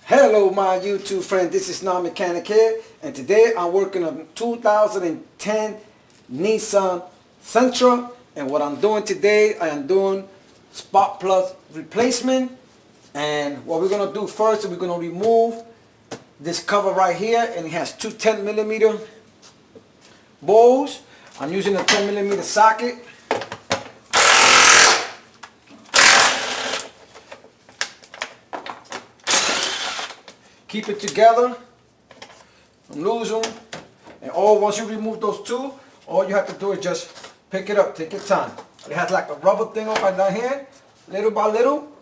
Hello my YouTube friend, this is Non-Mechanic here, and today I'm working on 2010 Nissan Sentra, and what I'm doing today, I am doing spark plug replacement. And what we're going to do first is we're going to remove this cover right here, and it has two 10mm bowls. I'm using a 10mm socket. Keep it together, don't lose them, and once you remove those two, all you have to do is just pick it up, take your time. It has like a rubber thing up right down here, little by little,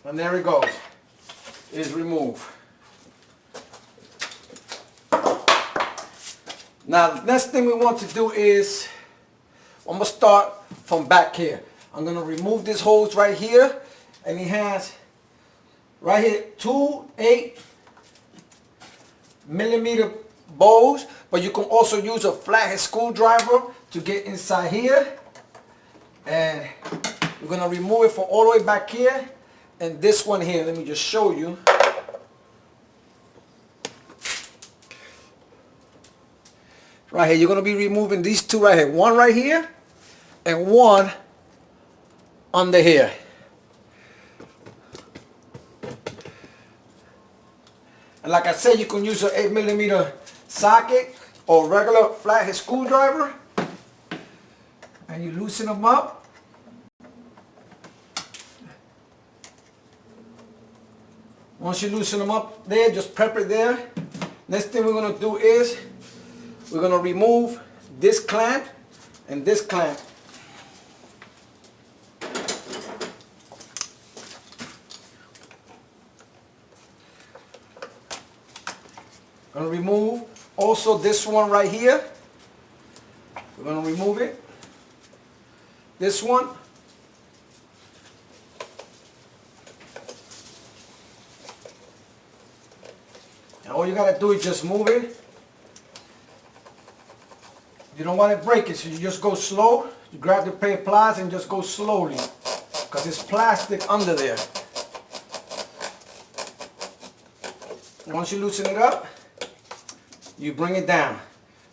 and there it goes. It's removed. Now the next thing we want to do is, I'm going to start from back here. I'm going to remove this hose right here, and it has right here, two 8mm bowls, but you can also use a flathead screwdriver to get inside here. And we're going to remove it from all the way back here. And this one here, let me just show you. Right here, you're going to be removing these two right here. One right here, and one under here. And like I said, you can use an 8mm socket or regular flathead screwdriver, and you loosen them up. Once you loosen them up there, just prep it there. Next thing we're going to do is we're going to remove this clamp and this clamp. Going to remove also this one right here. We're going to remove it. This one. And all you got to do is just move it. You don't want to break it, so you just go slow. You grab the pair of pliers and just go slowly, because it's plastic under there. And once you loosen it up, you bring it down.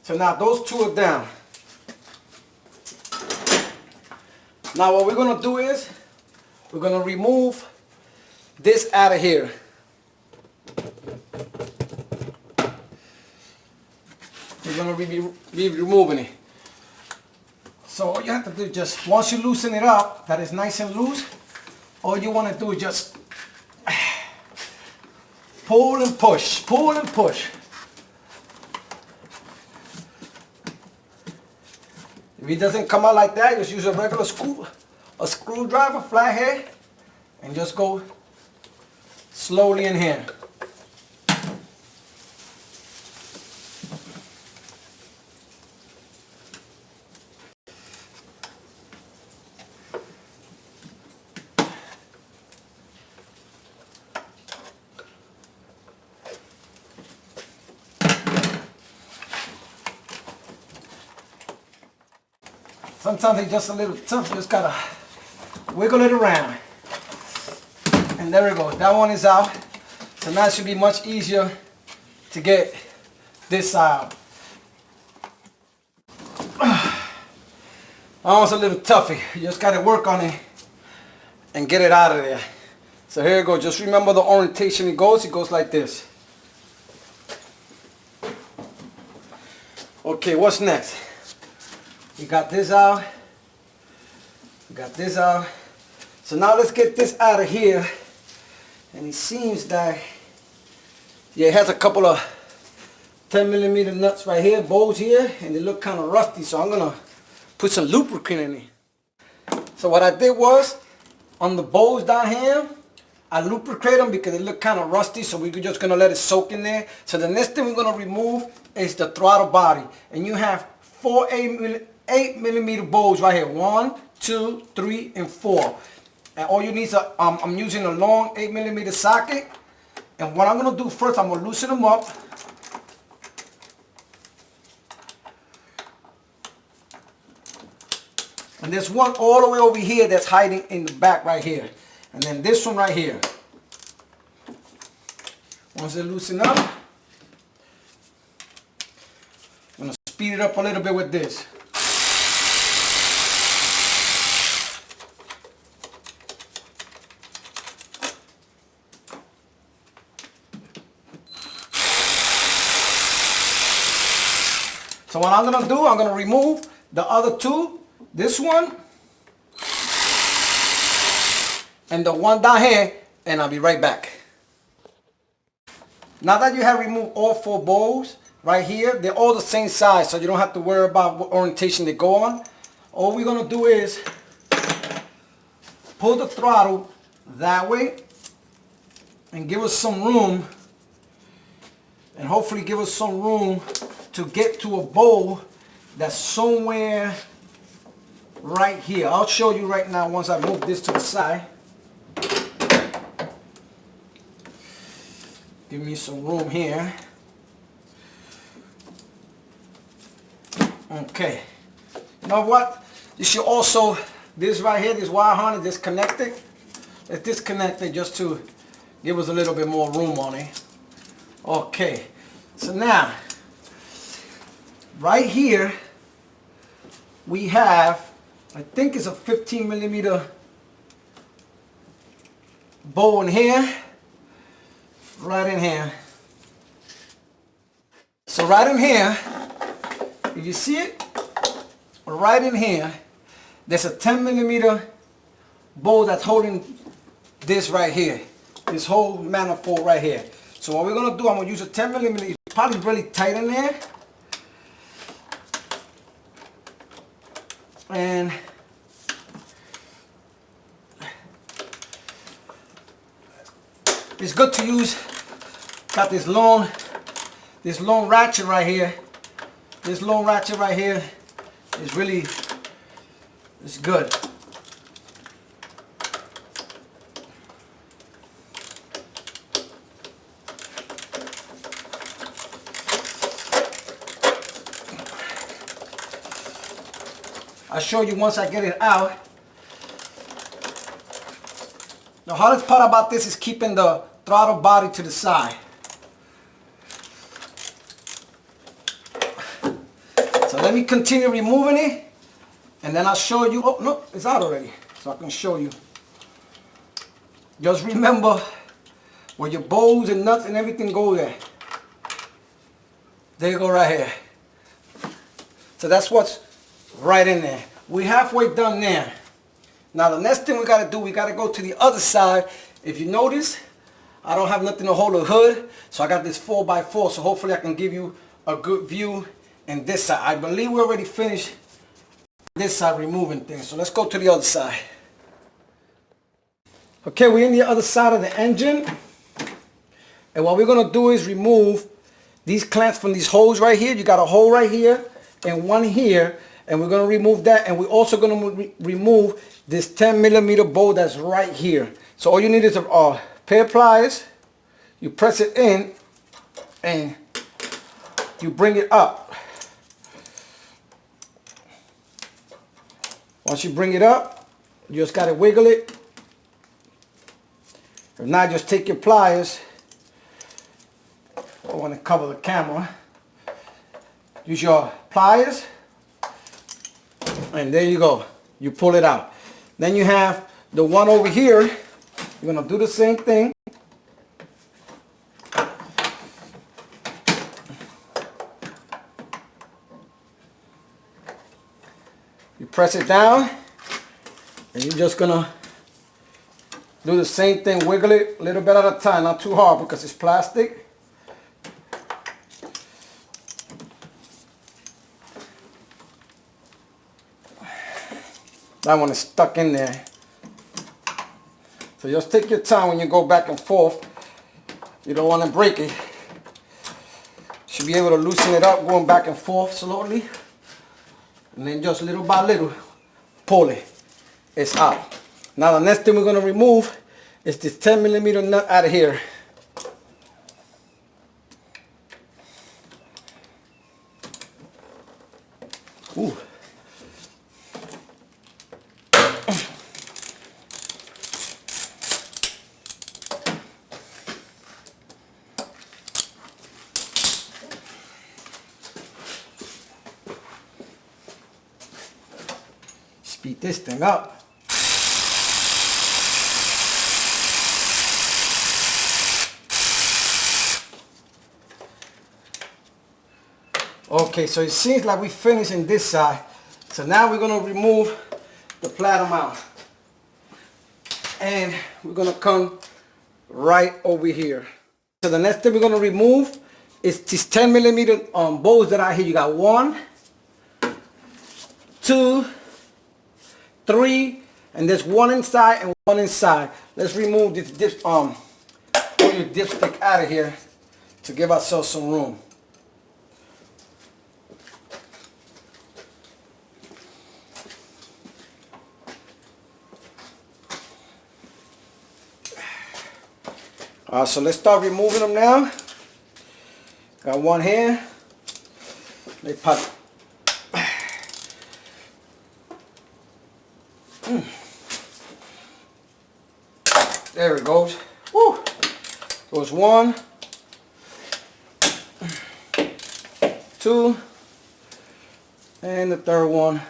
So now those two are down. Now what we're going to do is we're going to remove this out of here. We're going to be removing it. So all you have to do is just, once you loosen it up, that is nice and loose, all you want to do is just pull and push, pull and push. If it doesn't come out like that, just use a regular screwdriver, flathead, and just go slowly in here. Sometimes it's just a little tough, you just gotta wiggle it around. And there it goes, that one is out. So now it should be much easier to get this out. Almost a little toughy, you just gotta work on it and get it out of there. So here it goes, just remember the orientation it goes like this. Okay, what's next? We got this out. We got this out. So now let's get this out of here. And it seems that, yeah, it has a couple of 10mm nuts right here, bolts here, and they look kind of rusty. So I'm gonna put some lubricant in it. So what I did was, on the bolts down here, I lubricate them because they look kind of rusty. So we're just gonna let it soak in there. So the next thing we're gonna remove is the throttle body, and you have 4 8mm bowls right here. 1, 2, 3, and 4. And all you need is I'm using a long 8mm socket. And what I'm gonna do first, I'm gonna loosen them up. And there's one all the way over here that's hiding in the back right here. And then this one right here. Once it loosen up, I'm going to speed it up a little bit with this. So what I'm going to do, I'm going to remove the other two, this one, and the one down here, and I'll be right back. Now that you have removed all 4 bowls right here, they're all the same size, so you don't have to worry about what orientation they go on. All we're going to do is pull the throttle that way and give us some room, and hopefully give us some room to get to a bowl that's somewhere right here. I'll show you right now once I move this to the side. Give me some room here. Okay. You know what? You should also, this right here, this wire harness, disconnect it. Let's disconnect it just to give us a little bit more room on it. Okay. So now, right here, we have, I think it's a 15 millimeter bowl in here. Right in here. So right in here, if you see it, right in here, there's a 10 millimeter bowl that's holding this right here, this whole manifold right here. So what we're going to do, I'm going to use a 10 millimeter, it's probably really tight in there. And it's good to use, got this long ratchet right here. This long ratchet right here is really, it's good. I'll show you once I get it out. The hardest part about this is keeping the throttle body to the side. So let me continue removing it, and then I'll show you. Oh no, it's out already, so I can show you. Just remember where your bolts and nuts and everything go there. There you go right here. So that's what's right in there. We're halfway done there. Now the next thing we got to do, we got to go to the other side. If you notice, I don't have nothing to hold the hood, so I got this 4x4, so hopefully I can give you a good view in this side. I believe we already finished this side removing things, so let's go to the other side. Okay, we're in the other side of the engine, and what we're going to do is remove these clamps from these holes right here. You got a hole right here and one here, and we're going to remove that, and we're also going to remove this 10 millimeter bolt that's right here. So all you need is a pair of pliers. You press it in and you bring it up. Once you bring it up, you just got to wiggle it. If not, just take your pliers. I want to cover the camera. Use your pliers, and there you go. You pull it out. Then you have the one over here. You're going to do the same thing. You press it down, and you're just going to do the same thing. Wiggle it a little bit at a time, not too hard because it's plastic. That one is stuck in there. So just take your time when you go back and forth. You don't want to break it. Should be able to loosen it up going back and forth slowly. And then just little by little, pull it. It's out. Now the next thing we're going to remove is this 10 millimeter nut out of here. Ooh. speed this thing up. Okay, so it seems like we're finishing this side. So now we're going to remove the platter mount. And we're going to come right over here. So the next thing we're going to remove is these 10 millimeter bolts that are here. You got 1, 2, 3, and there's 1 inside and 1 inside. Let's remove this dipstick out of here to give ourselves some room. So let's start removing them now. Got one here. They pop. There it goes. Woo. Goes 1, 2, and the third one.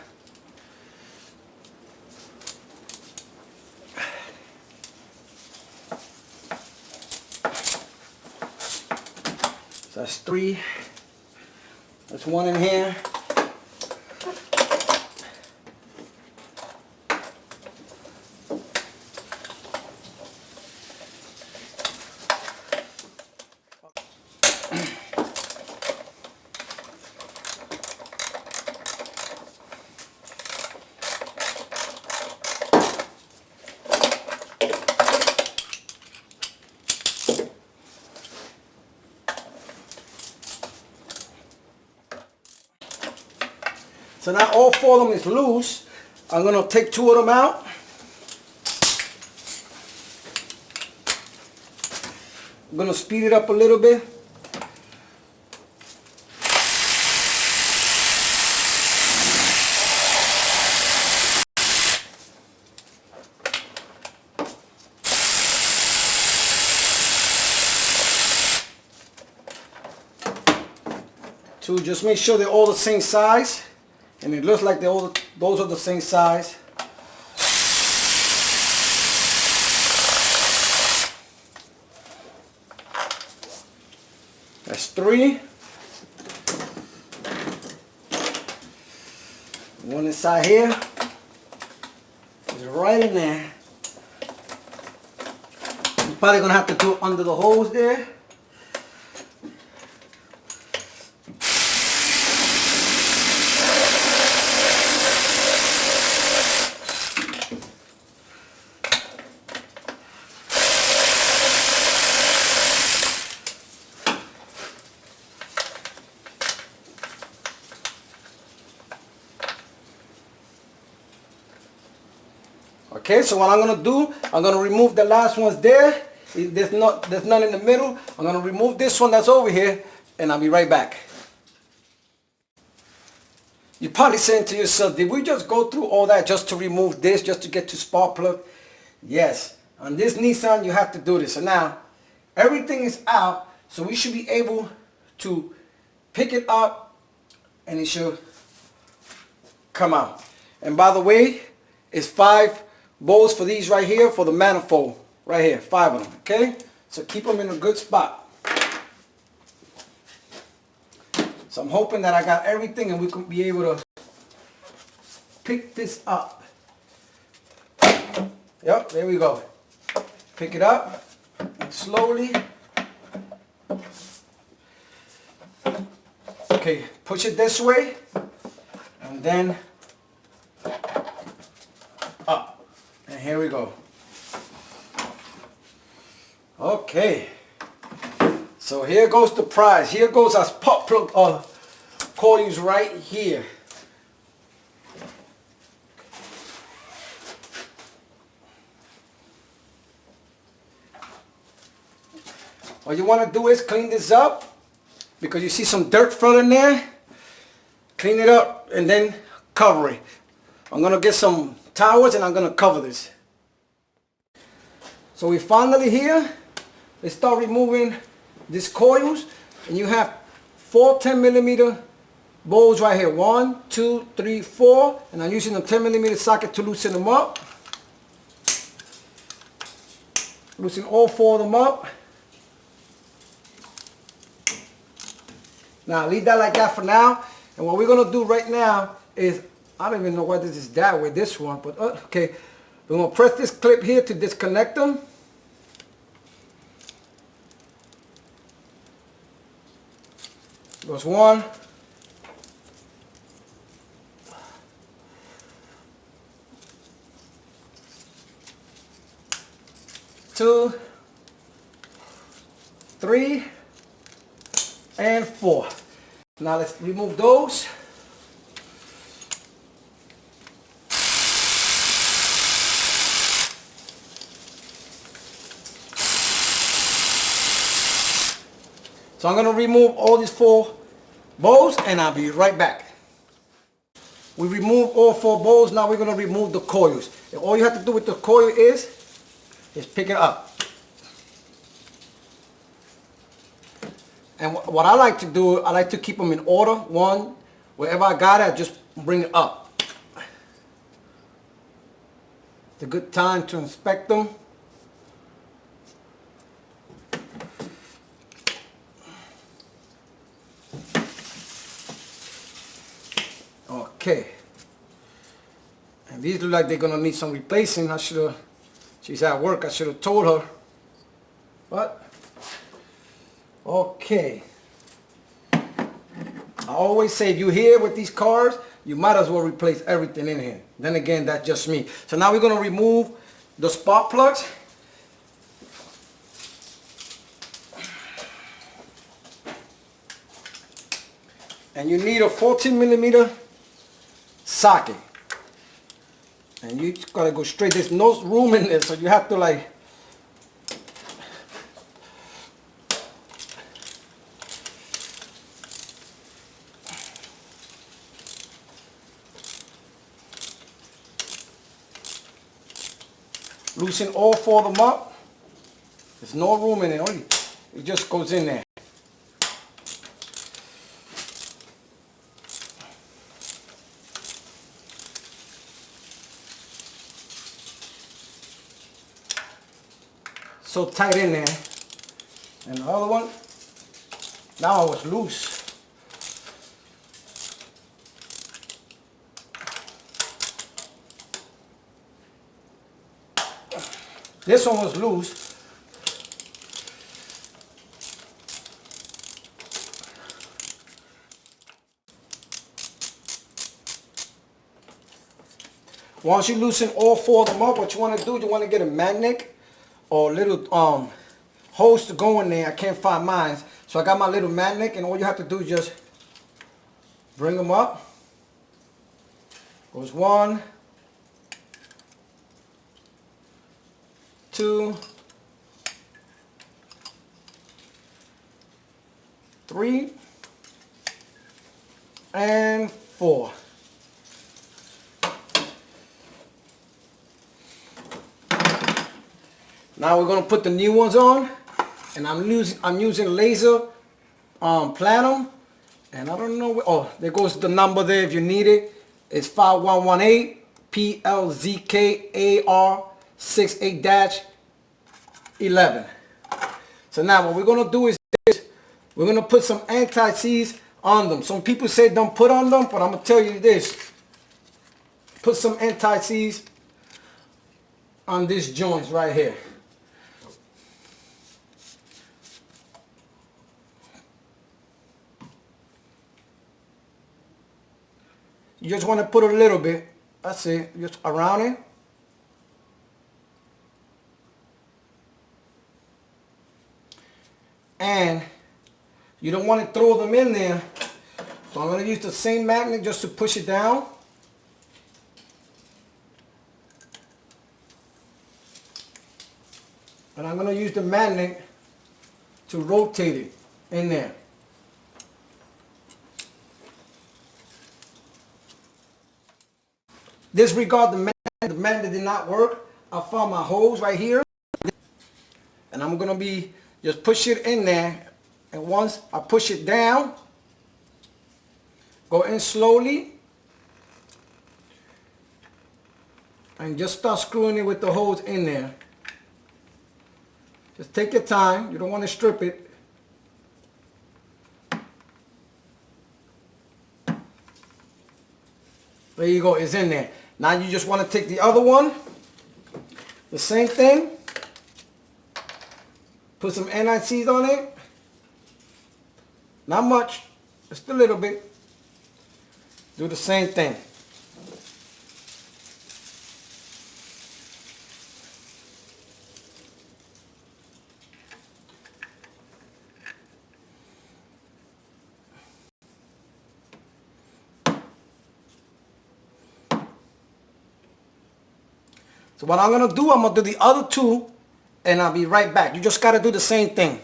So that's 3. There's 1 in here. So now all 4 of them is loose. I'm going to take 2 of them out. I'm going to speed it up a little bit. Just make sure they're all the same size. And it looks like those are the same size. That's 3. 1 inside here. It's right in there. You're probably going to have to do it under the hose there. Okay, so what I'm going to do, I'm going to remove the last ones there. There's none in the middle. I'm going to remove this one that's over here, and I'll be right back. You're probably saying to yourself, did we just go through all that just to remove this, just to get to spark plug? Yes, on this Nissan you have to do this. So now, everything is out, so we should be able to pick it up, and it should come out. And by the way, it's 5 bolts for these right here for the manifold. Right here, 5 of them, okay? So keep them in a good spot. So I'm hoping that I got everything and we can be able to pick this up. Yep, there we go. Pick it up and slowly. Okay, push it this way and then up. And here we go. Okay. So here goes the prize. Here goes our spark plug coils right here. What you want to do is clean this up because you see some dirt floating there. Clean it up and then cover it. I'm going to get some towels and I'm going to cover this. So we finally here. Let's start removing these coils, and you have 4 10 millimeter bolts right here. 1, 2, 3, 4. And I'm using a 10mm socket to loosen them up. Loosen all 4 of them up. Now leave that like that for now. And what we're going to do right now is, I don't even know why this is that way, this one, but okay. We're going to press this clip here to disconnect them. Goes 1. 2, 3, and 4. Now let's remove those. So I'm going to remove all these 4 bolts and I'll be right back. We remove all 4 bolts. Now we're going to remove the coils. And all you have to do with the coil is pick it up. And what I like to do, I like to keep them in order. One, wherever I got it, I just bring it up. It's a good time to inspect them. Okay. And these look like they're gonna need some replacing. She's at work, I should have told her. But, okay. I always say if you're here with these cars, you might as well replace everything in here. Then again, that's just me. So now we're gonna remove the spark plugs. And you need a 14mm socket. And you just gotta go straight. There's no room in there, so you have to like loosen all 4 of them up. There's no room in it. It just goes in there. So tight in there. And the other one, now it was loose. This one was loose. Once you loosen all 4 of them up, what you want to do, you want to get a magnet or little hose to go in there. I can't find mine, so I got my little magnet, and all you have to do is just bring them up. Goes 1, 2, 3, and 4. Now we're gonna put the new ones on, and I'm using laser platinum, and I don't know. Oh, there goes the number there if you need it. It's 5118 PLZKAR68-11. So now what we're gonna do is we're gonna put some anti-seize on them. Some people say don't put on them, but I'm gonna tell you this: put some anti-seize on these joints right here. You just want to put a little bit. That's it. Just around it. And you don't want to throw them in there. So I'm going to use the same magnet just to push it down. And I'm going to use the magnet to rotate it in there. Disregard the magnet did not work. I found my hose right here, and I'm gonna be just push it in there, and once I push it down, Go in slowly. And just start screwing it with the holes in there. Just take your time. You don't want to strip it. There you go. It's in there. Now you just want to take the other one. The same thing. Put some NICs on it. Not much. Just a little bit. Do the same thing. So what I'm going to do, I'm going to do the other two, and I'll be right back. You just got to do the same thing.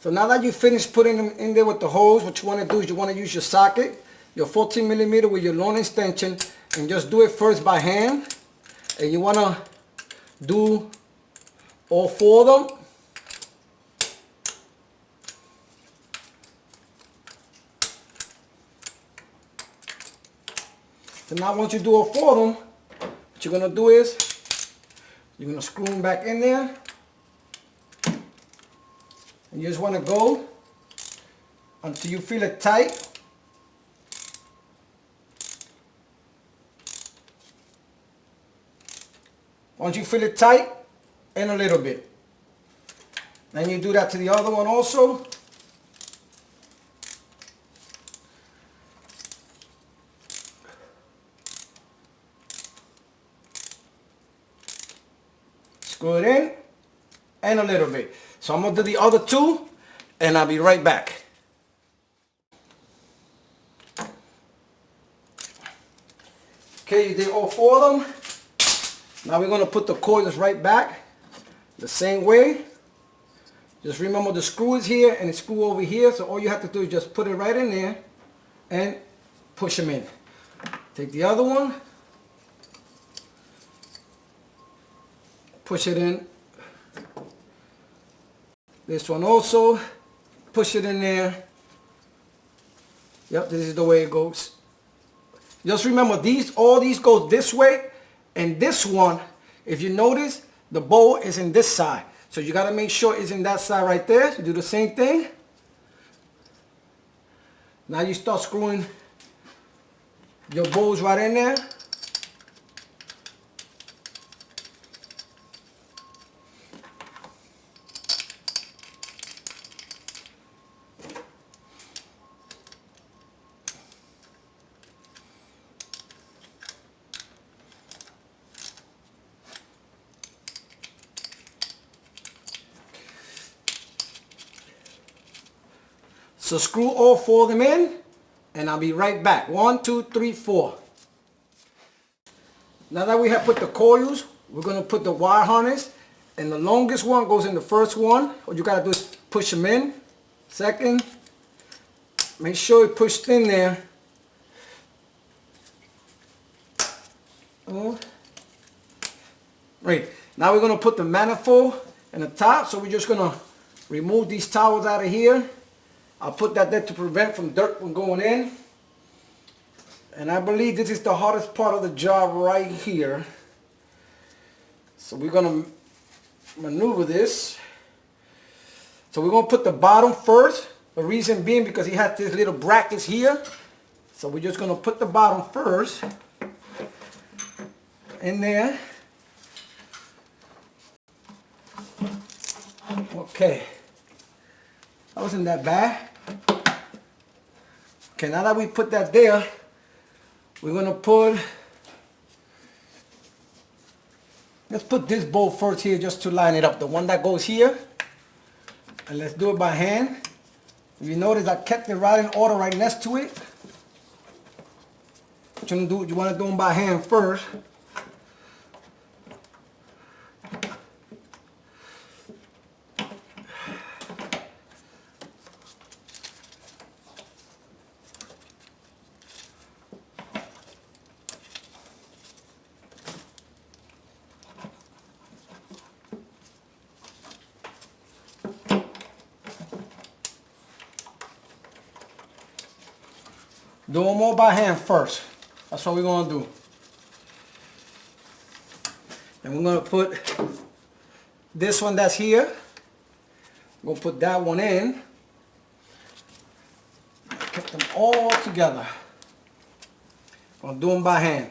So now that you finished putting them in there with the hose, what you want to do is you want to use your socket, your 14 millimeter with your long extension, and just do it first by hand. And you want to do all 4 of them. So now once you do all 4 of them, what you're going to do is, you're going to screw them back in there. And you just want to go until you feel it tight. Once you feel it tight, in a little bit. Then you do that to the other one also. Screw it in, and a little bit. So I'm going to do the other 2, and I'll be right back. Okay, you did all 4 of them. Now we're going to put the coils right back the same way. Just remember the screw is here and the screw over here. So all you have to do is just put it right in there and push them in. Take the other one. Push it in. This one also, push it in there. Yep, this is the way it goes. Just remember, all these go this way, and this one, if you notice, the bowl is in this side. So you got to make sure it's in that side right there. So do the same thing. Now you start screwing your bowls right in there. So screw all 4 of them in, and I'll be right back. 1, 2, 3, 4. Now that we have put the coils, we're going to put the wire harness, and the longest one goes in the first one. What you got to do is push them in. Second, make sure it's pushed in there. Right. Now we're going to put the manifold in the top, so we're just going to remove these towels out of here. I'll put that there to prevent from dirt from going in. And I believe this is the hardest part of the job right here. So we're going to maneuver this. So we're going to put the bottom first. The reason being because he has these little brackets here. So we're just going to put the bottom first in there. Okay. That wasn't that bad. Okay, now that we put that there, we're going to let's put this bolt first here just to line it up. The one that goes here. And let's do it by hand. If you notice, I kept it right in order right next to it. What you want to do them by hand first. Do them all by hand first. That's what we're gonna do. And we're gonna put this one that's here. We're gonna put that one in. Get them all together. Gonna do them by hand.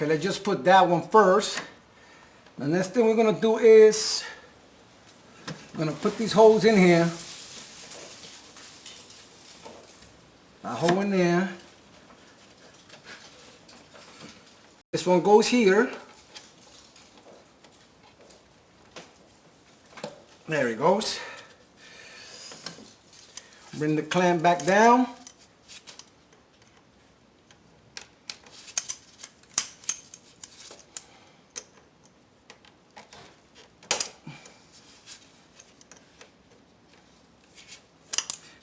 Okay, let's just put that one first. The next thing we're gonna do is I'm gonna put these holes in here. A hole in there. This one goes here. There it goes. Bring the clamp back down.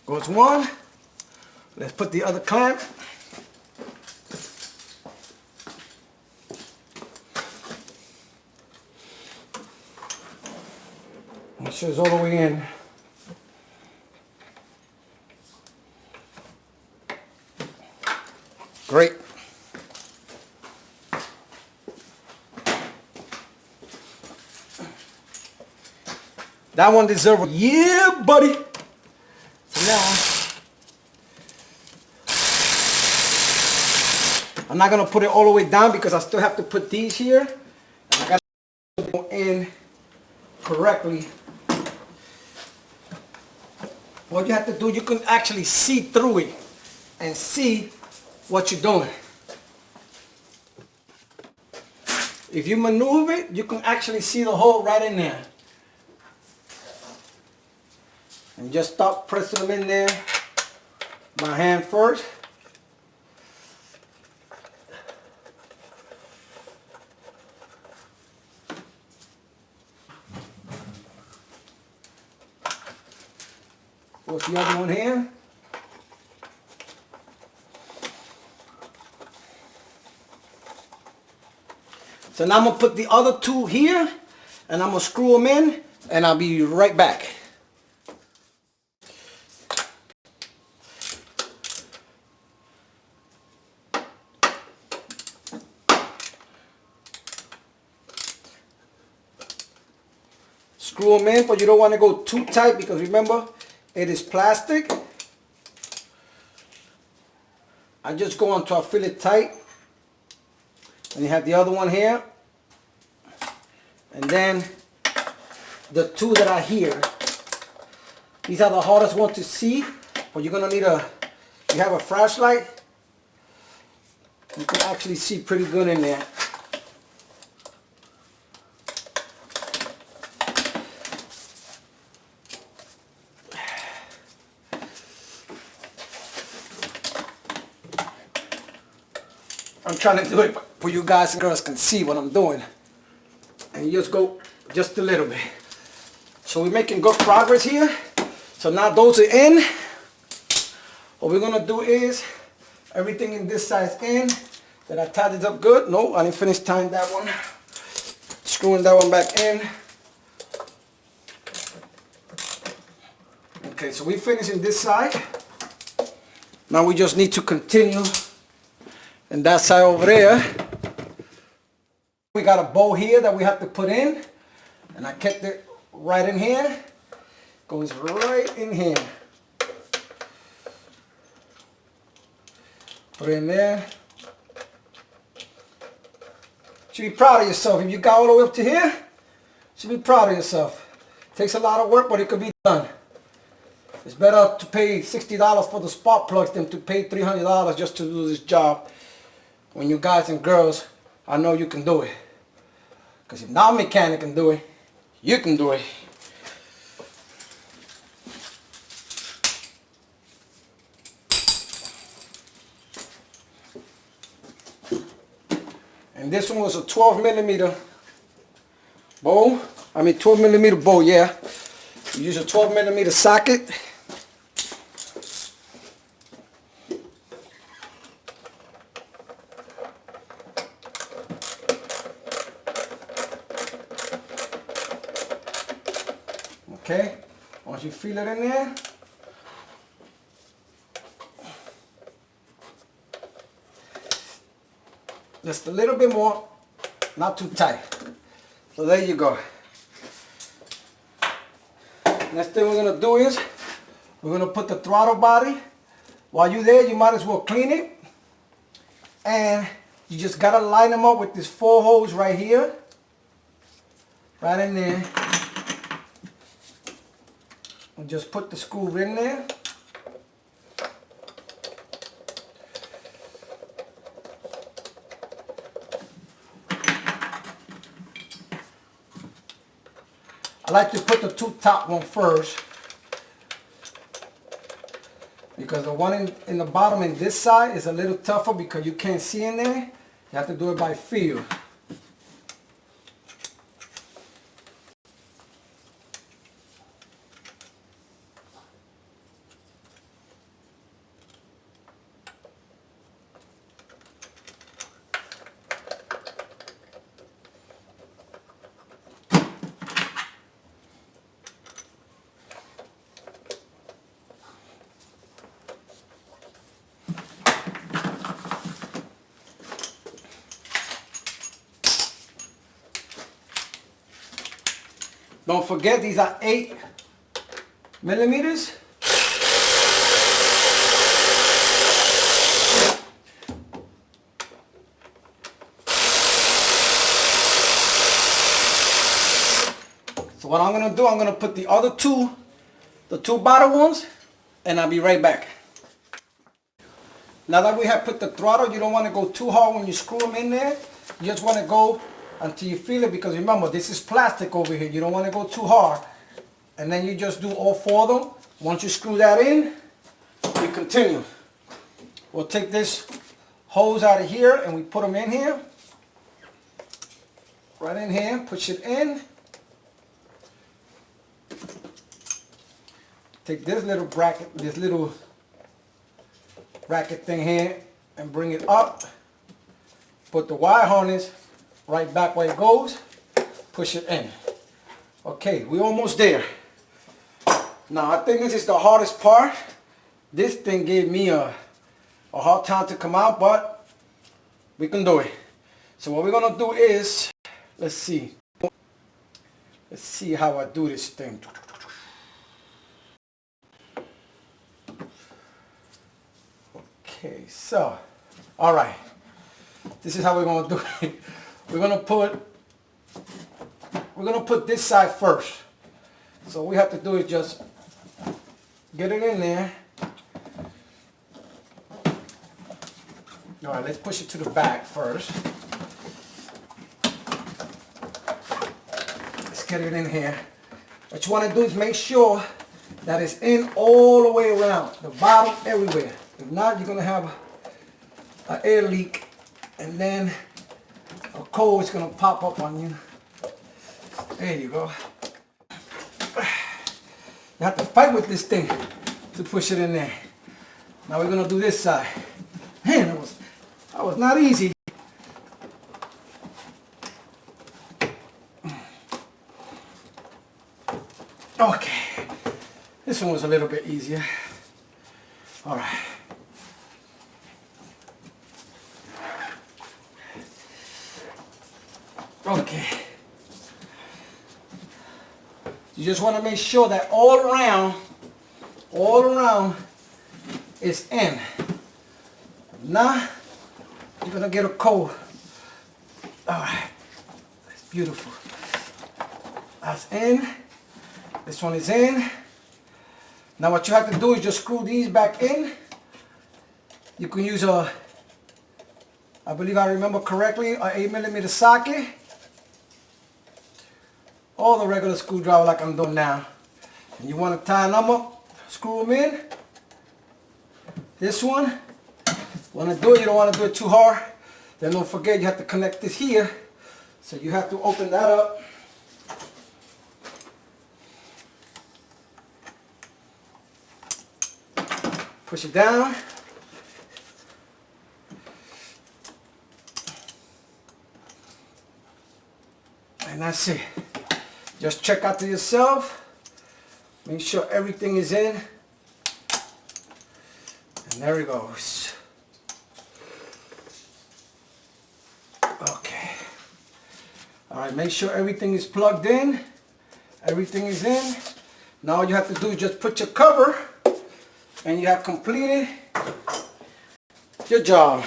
Goes one. Let's put the other clamp. Make sure it's all the way in. Great. That one deserves a yeah, buddy. So now, I'm not gonna put it all the way down because I still have to put these here. And I gotta put them in correctly. What you have to do, you can actually see through it and see what you're doing. If you maneuver it, you can actually see the hole right in there. And just start pressing them in there by hand first. What's the other one here? So now I'm going to put the other two here and I'm going to screw them in and I'll be right back. Screw them in, but you don't want to go too tight because remember, it is plastic. I just go until I feel it tight. And you have the other one here. And then the two that are here. These are the hardest ones to see, but you're gonna need you have a flashlight. You can actually see pretty good in there. I'm trying to do it for you guys and girls can see what I'm doing. And you just go just a little bit. So we're making good progress here. So now those are in. What we're gonna do is everything in this side's in. Did I tie this up good? No, I didn't finish tying that one. Screwing that one back in. Okay, so we're finishing this side. Now we just need to continue. And that side over there, we got a bow here that we have to put in. And I kept it right in here. Goes right in here. Put it in there. Should be proud of yourself. If you got all the way up to here, should be proud of yourself. Takes a lot of work, but it could be done. It's better to pay $60 for the spark plugs than to pay $300 just to do this job. When you guys and girls, I know you can do it. Because if not a mechanic can do it, you can do it. And this one was a 12mm bow. 12mm bow, yeah. You use a 12mm socket. Okay, once you feel it in there, just a little bit more, not too tight. So there you go. Next thing we're gonna do is we're gonna put the throttle body. While you're there, you might as well clean it. And you just gotta line them up with these 4 holes right here. Right in there. And just put the screw in there. I like to put the 2 top one first, because the one in the bottom in this side is a little tougher because you can't see in there. You have to do it by feel. Don't forget, these are 8 millimeters. So what I'm gonna do, I'm gonna put the other 2, the 2 bottom ones, and I'll be right back. Now that we have put the throttle, you don't want to go too hard when you screw them in there. You just want to go until you feel it, because remember, this is plastic over here. You don't want to go too hard. And then you just do all 4 of them. Once you screw that in, we continue. We'll take this hose out of here and we put them in here. Right in here, push it in. Take this little bracket, this little bracket thing here, and bring it up. Put the wire harness right back where it goes. Push it in. Okay, we're almost there. Now I think this is the hardest part. This thing gave me a hard time to come out, but we can do it. So what we're gonna do is, let's see how I do this thing. Okay, so, all right, this is how we're gonna do it. We're gonna put this side first. So what we have to do is just get it in there. All right, let's push it to the back first. Let's get it in here. What you want to do is make sure that it's in all the way around, the bottom, everywhere. If not, you're going to have an air leak, and then a coil is going to pop up on you. There you go. You have to fight with this thing to push it in there. Now we're going to do this side. Man, that was not easy. Okay, this one was a little bit easier. All right. Okay. You just want to make sure that all around is in. Now, you're going to get a coil. All right. That's beautiful. That's in. This one is in. Now what you have to do is just screw these back in. You can use I believe I remember correctly, an 8mm socket. Or the regular screwdriver like I'm doing now. And you want to tie them up, screw them in. This one, want to do it, you don't want to do it too hard. Then don't forget you have to connect this here. So you have to open that up. Push it down. And that's it. Just check out to yourself. Make sure everything is in. And there it goes. Okay. Alright, make sure everything is plugged in. Everything is in. Now all you have to do is just put your cover and you have completed your job.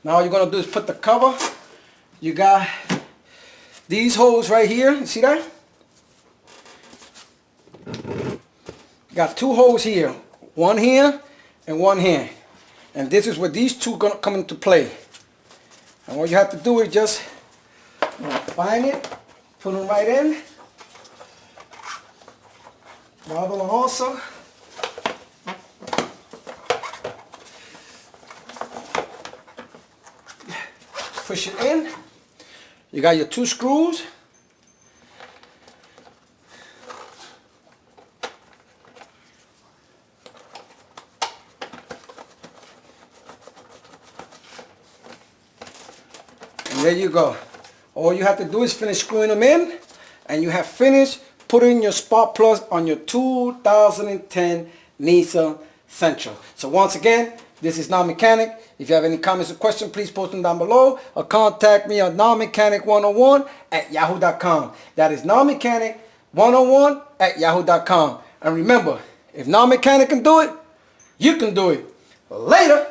Now all you're going to do is put the cover. You got these holes right here. You see that? You got two holes here. One here and one here. And this is where these two are going to come into play. And what you have to do is just find it, put them right in. The other one also. Push it in. You got your two screws. And there you go. All you have to do is finish screwing them in, and you have finished putting your spark plugs on your 2010 Nissan Sentra. So once again, this is Non-Mechanic. If you have any comments or questions, please post them down below or contact me on nonmechanic101@yahoo.com. That is nonmechanic101@yahoo.com. And remember, if Non-Mechanic can do it, you can do it. Later.